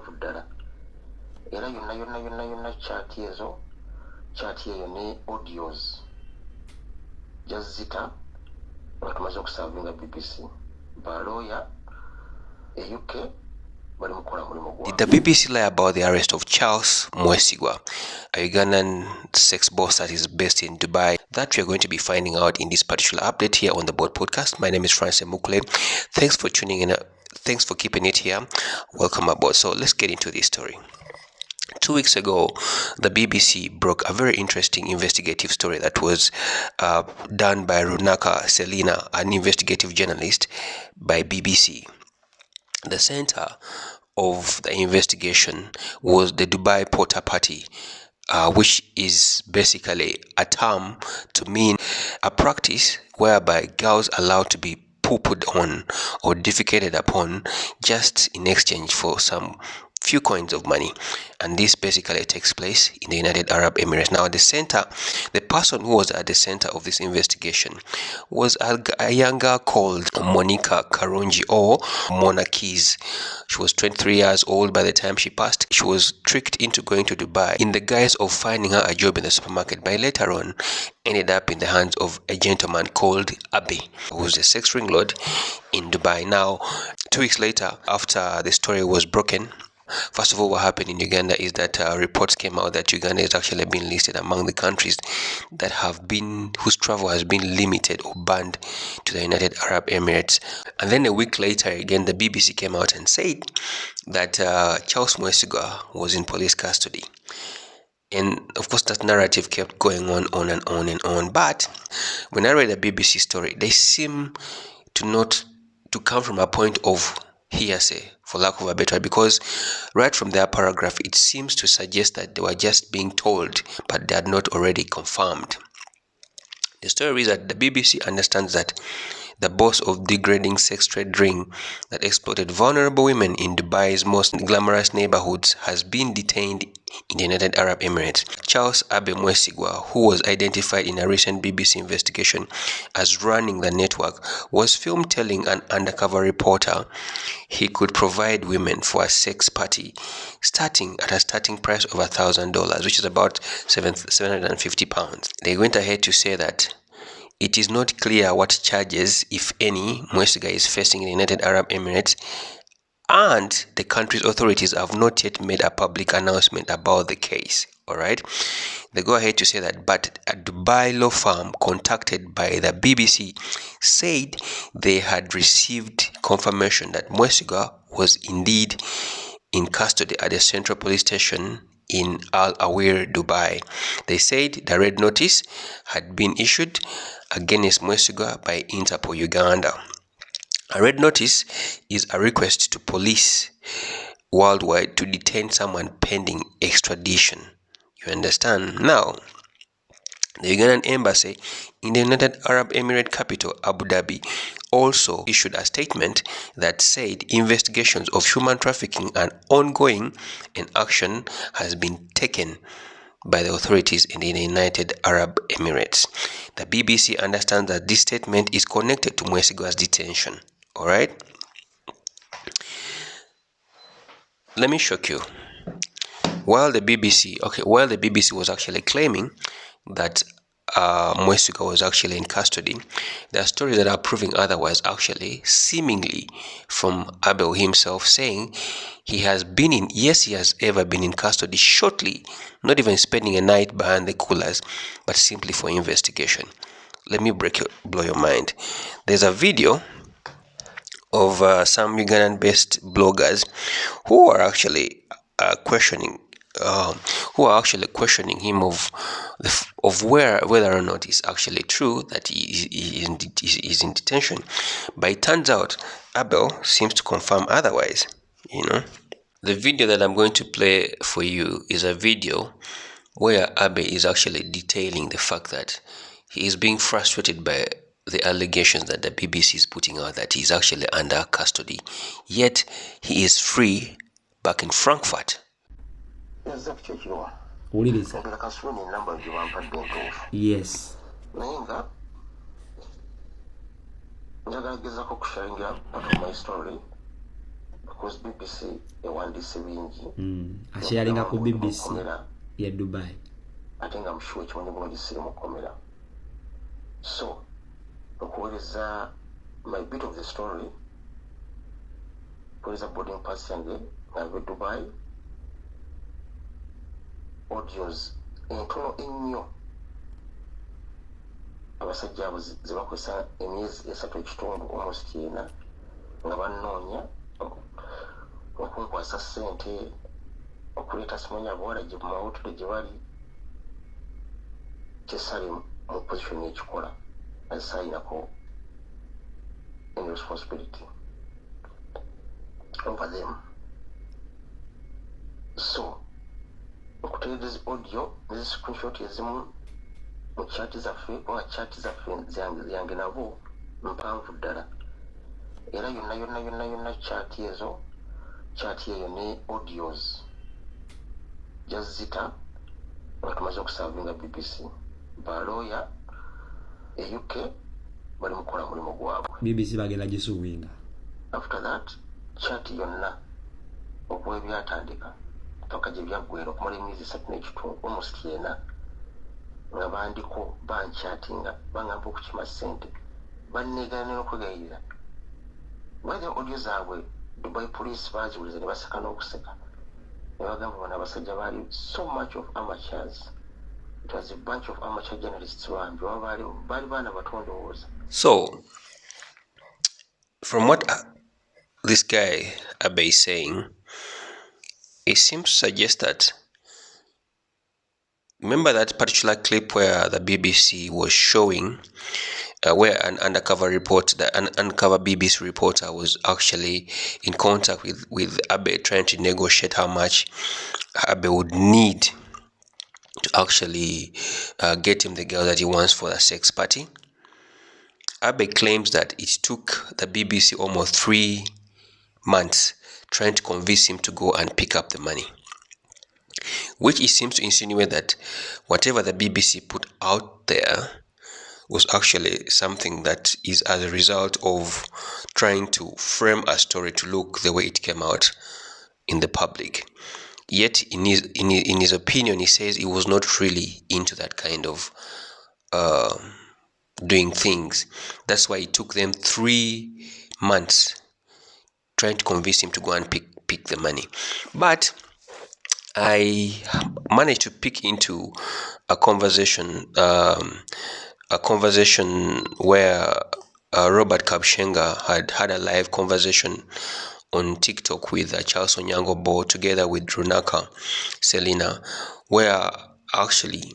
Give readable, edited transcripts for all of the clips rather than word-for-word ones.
ensanvu ddala era yonna chat eyo ne audios jazita nga tumaze okusavinga BBC balooya e UK. Did the BBC lie about the arrest of Charles Mwesigwa, a Ugandan sex boss that is based in Dubai? That we are going to be finding out in this particular update here on the Board Podcast. My name is Francis Mukule. Thanks for tuning in. Thanks for keeping it here. Welcome aboard. So let's get into this story. 2 weeks ago, the BBC broke a very interesting investigative story that was done by Runaka Selina, an investigative journalist by BBC. The center of the investigation was the Dubai porta potty, which is basically a term to mean a practice whereby girls are allowed to be poo-pooed on or defecated upon just in exchange for some few coins of money, and this basically takes place in the United Arab Emirates. Now, the person who was at the center of this investigation was a young girl called Monica Karungi, or Mona Keys. She was 23 years old by the time she passed. She was tricked into going to Dubai in the guise of finding her a job in the supermarket, but later on ended up in the hands of a gentleman called Afew, who was a sex ring lord in Dubai. Now, 2 weeks later, after the story was broken, first of all, what happened in Uganda is that reports came out that Uganda is actually being listed among the countries that whose travel has been limited or banned to the United Arab Emirates. And then a week later, again, the BBC came out and said that Charles Mwesigwa was in police custody. And of course, that narrative kept going on and on and on. But when I read the BBC story, they seem to come from a point of hearsay, for lack of a better word, because right from their paragraph, it seems to suggest that they were just being told, but they had not already confirmed. The story is that the BBC understands that the boss of degrading sex trade ring that exploited vulnerable women in Dubai's most glamorous neighborhoods has been detained in the United Arab Emirates. Charles Mwesigwa, who was identified in a recent BBC investigation as running the network, was filmed telling an undercover reporter he could provide women for a sex party starting at a starting price of $1,000, which is about £750. They went ahead to say that it is not clear what charges, if any, Mwesigwa is facing in the United Arab Emirates, and the country's authorities have not yet made a public announcement about the case. All right. They go ahead to say that, but a Dubai law firm contacted by the BBC said they had received confirmation that Mwesigwa was indeed in custody at the Central Police Station in Al Awir, Dubai. They said the red notice had been issued against Mwesigwa by Interpol Uganda. A red notice is a request to police worldwide to detain someone pending extradition. You understand? Now, the Ugandan embassy in the United Arab Emirates capital, Abu Dhabi, also issued a statement that said investigations of human trafficking are ongoing and action has been taken by the authorities in the United Arab Emirates. The BBC understands that this statement is connected to Mwesigwa's detention. All right? Let me shock you. While the BBC was actually claiming that Mwesigwa was actually in custody, there are stories that are proving otherwise, actually, seemingly from Afew himself saying he has ever been in custody shortly, not even spending a night behind the coolers, but simply for investigation. Let me blow your mind. There's a video of some Ugandan-based bloggers who are actually questioning him of whether or not it's actually true that he is in detention. But it turns out Afew seems to confirm otherwise. You know, the video that I'm going to play for you is a video where Afew is actually detailing the fact that he is being frustrated by the allegations that the BBC is putting out that he is actually under custody, yet he is free back in Frankfurt. Yes. because BBC ewandiise bingi asharinga ku BBC ya Dubai. I think I'm sure ekimanyi bulungi siri mukomera. So okuweereza my bit of the story, kuweereza boarding pass yange ngave Dubai, audios entono ennyo abasajja abo ze bakozesa emyezi 3.5 almost yena nga banoonya okunkwasa ssente okuleeta simanya bwala gye mumawutulo gye bali kyesali mu position ekikola asayinako any responsibility over them. So okutereeza audio nezi screenshot ezimu mu chat zaffe oba chat zaffe yange nabo mpanvu ddala era yonna chat eyo ne audios jazita nga tumaze okusavinga BBC balooya e UK bali mukola mulimu gwabwe. BBC bagenda gisuwinga. After that chat yonna okuwa ebyatandika paka gye byaggwera okumala emyezi 3.5 almost yena nga bandiko banchatinga bangamba okukima ssente banneegana n'okwegayirira. Whether audio zaabwe Dubai police baziwuliza ne baseka n'okuseka ne bagamba bano abasajja baali so much of amateurs. It was a bunch of amateur journalists bambi baali baana batondowooza. So from what this guy Abe is saying, it seems to suggest that, remember that particular clip where the BBC was showing where an undercover BBC reporter was actually in contact with Abe, trying to negotiate how much Abe would need to actually get him the girl that he wants for the sex party. Abe claims that it took the BBC almost 3 months trying to convince him to go and pick up the money, which it seems to insinuate that whatever the BBC put out there was actually something that is as a result of trying to frame a story to look the way it came out in the public. Yet in his opinion, he says he was not really into that kind of doing things. That's why it took them 3 months trying to convince him to go and pick the money. But I managed to pick into a conversation where Robert Kabshenga had a live conversation on TikTok with Charles Onyango Bo together with Runaka Selina, where actually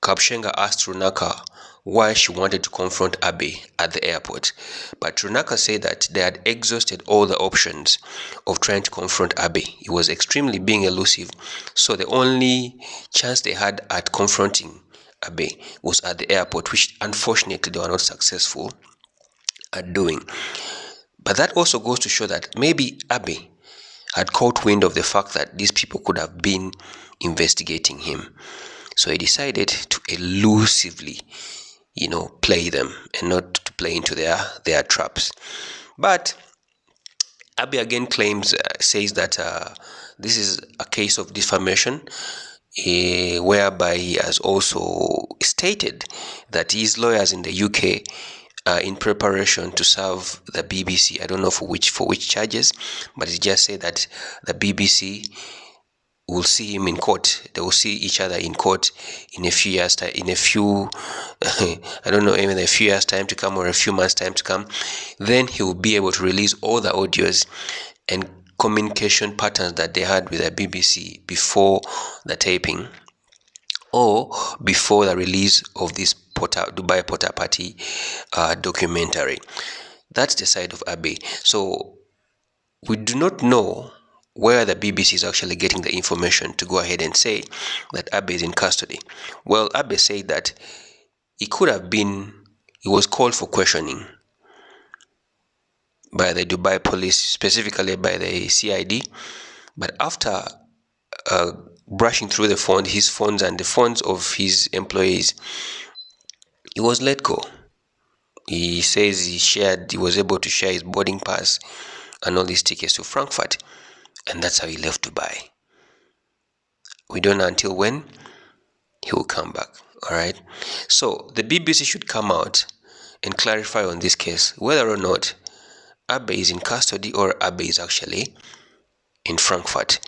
Kabshenga asked Runaka why she wanted to confront Abe at the airport. But Runaka said that they had exhausted all the options of trying to confront Abe. He was extremely being elusive. So the only chance they had at confronting Abe was at the airport, which unfortunately they were not successful at doing. But that also goes to show that maybe Abe had caught wind of the fact that these people could have been investigating him. So he decided to elusively, play them and not to play into their traps. But Abe again says that this is a case of defamation, whereby he has also stated that his lawyers in the UK are in preparation to serve the BBC. I don't know for which charges, but he just said that the BBC will see him in court. They will see each other in court in a few years time, I don't know, even a few years time to come or a few months time to come. Then he will be able to release all the audios and communication patterns that they had with the BBC before the taping or before the release of this Dubai Porta Party documentary. That's the side of Abe. So we do not know where the BBC is actually getting the information to go ahead and say that Abe is in custody. Well, Abe said that he was called for questioning by the Dubai police, specifically by the CID, but after brushing through his phones and the phones of his employees, he was let go. He says he was able to share his boarding pass and all these tickets to Frankfurt, and that's how he left Dubai. We don't know until when he will come back. All right, so the BBC should come out and clarify on this case whether or not Abe is in custody or Abe is actually in Frankfurt.